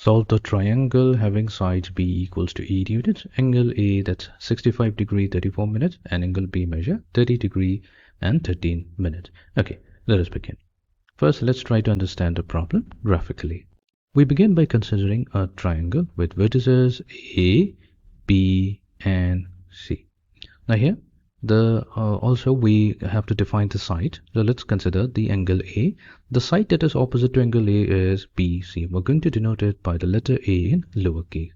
Solve the triangle having sides B equals to 80 units, angle A that's 65 degree 34 minutes, and angle B measure 30 degree and 13 minutes. Okay, let us begin. First, let's try to understand the problem graphically. We begin by considering a triangle with vertices A, B, and C. Now here, also we have to define the side. So let's consider the angle A. The side that is opposite to angle A is BC. We're going to denote it by the letter A in lowercase.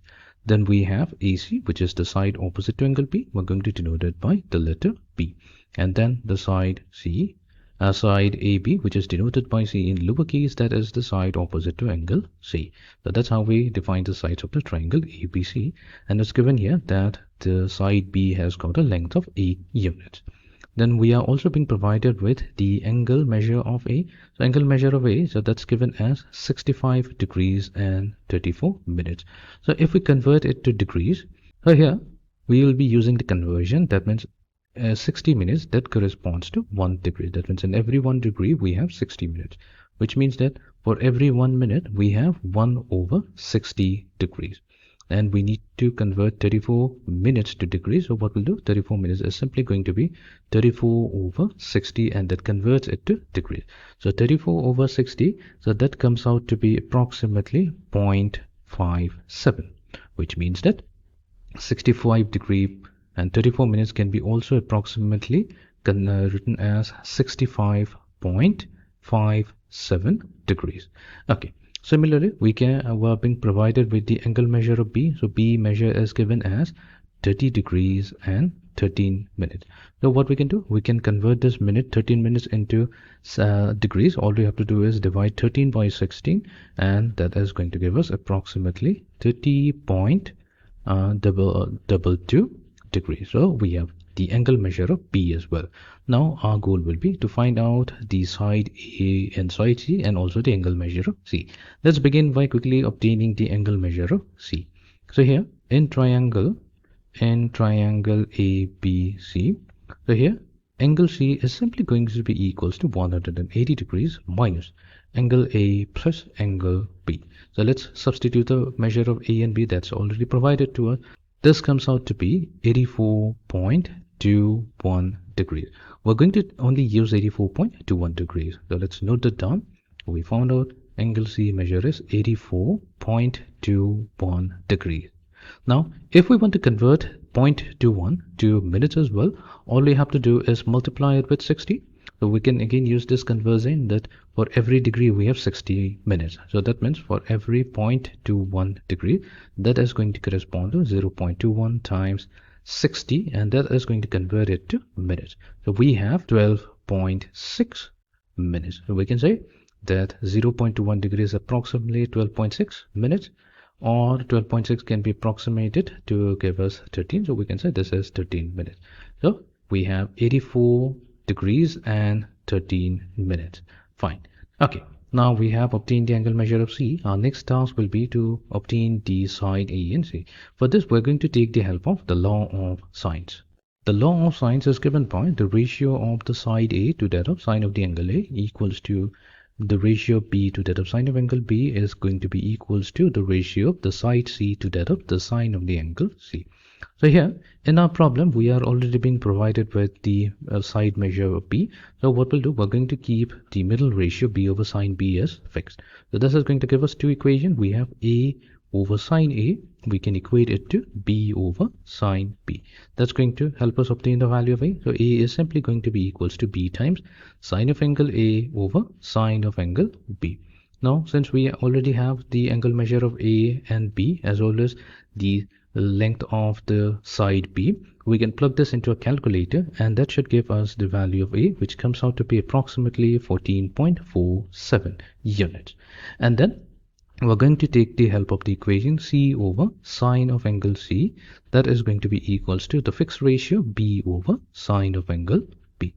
Then we have AC, which is the side opposite to angle B. We're going to denote it by the letter B. And then the side C, side AB, which is denoted by C in lowercase, that is the side opposite to angle C. So that's how we define the sides of the triangle ABC. And it's given here that the side B has got a length of 8 units. Then we are also being provided with the angle measure of A. So angle measure of A, so that's given as 65 degrees and 34 minutes. So if we convert it to degrees, so here we will be using the conversion. That means 60 minutes, that corresponds to 1 degree. That means in every 1 degree we have 60 minutes, which means that for every 1 minute we have 1 over 60 degrees. And we need to convert 34 minutes to degrees. So what we'll do, 34 minutes is simply going to be 34 over 60, and that converts it to degrees. So 34 over 60, so that comes out to be approximately 0.57, which means that 65 degree and 34 minutes can be also approximately written as 65.57 degrees. Okay. Similarly, we're being provided with the angle measure of B. So B measure is given as 30 degrees and 13 minutes. So what we can do, we can convert this 13 minutes into degrees. All we have to do is divide 13 by 16, and that is going to give us approximately 30.22 degrees. So we have the angle measure of B as well. Now our goal will be to find out the side A and side C, and also the angle measure of C. Let's begin by quickly obtaining the angle measure of C. So here in triangle ABC, so here angle C is simply going to be equals to 180 degrees minus angle A plus angle B. So let's substitute the measure of A and B that's already provided to us. This comes out to be 84.21 degrees. We're going to only use 84.21 degrees. So let's note that down. We found out angle C measure is 84.21 degrees. Now, if we want to convert 0.21 to minutes as well, all we have to do is multiply it with 60. So we can again use this conversion that for every degree we have 60 minutes. So that means for every 0.21 degree, that is going to correspond to 0.21 times 60, and that is going to convert it to minutes. So we have 12.6 minutes. So we can say that 0.21 degrees is approximately 12.6 minutes, or 12.6 can be approximated to give us 13. So we can say this is 13 minutes. So we have 84 degrees and 13 minutes. Fine. Okay, now we have obtained the angle measure of C. Our next task will be to obtain the side A and C. For this, we're going to take the help of the law of sines. The law of sines is given by the ratio of the side A to that of sine of the angle A equals to the ratio of B to that of sine of angle B is going to be equals to the ratio of the side C to that of the sine of the angle C. So here in our problem, we are already being provided with the side measure of B. So what we'll do, we're going to keep the middle ratio B over sine B as fixed. So this is going to give us two equations. We have A over sine A. We can equate it to B over sine B. That's going to help us obtain the value of A. So A is simply going to be equals to B times sine of angle A over sine of angle B. Now, since we already have the angle measure of A and B as well as the length of the side B, we can plug this into a calculator, and that should give us the value of A, which comes out to be approximately 14.47 units. And then we're going to take the help of the equation C over sine of angle C. That is going to be equals to the fixed ratio B over sine of angle B,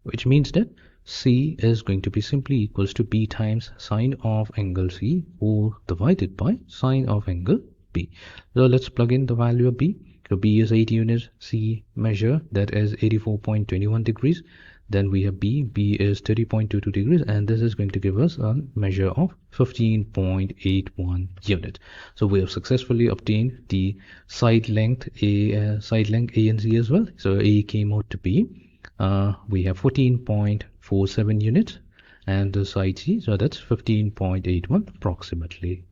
which means that C is going to be simply equals to B times sine of angle C, or divided by sine of angle B. So let's plug in the value of B. So B is 8 units, C measure, that is 84.21 degrees. Then we have B. B is 30.22 degrees, and this is going to give us a measure of 15.81 units. So we have successfully obtained the side length A and C as well. So A came out to be we have 14.47 units, and the side C, so that's 15.81 approximately.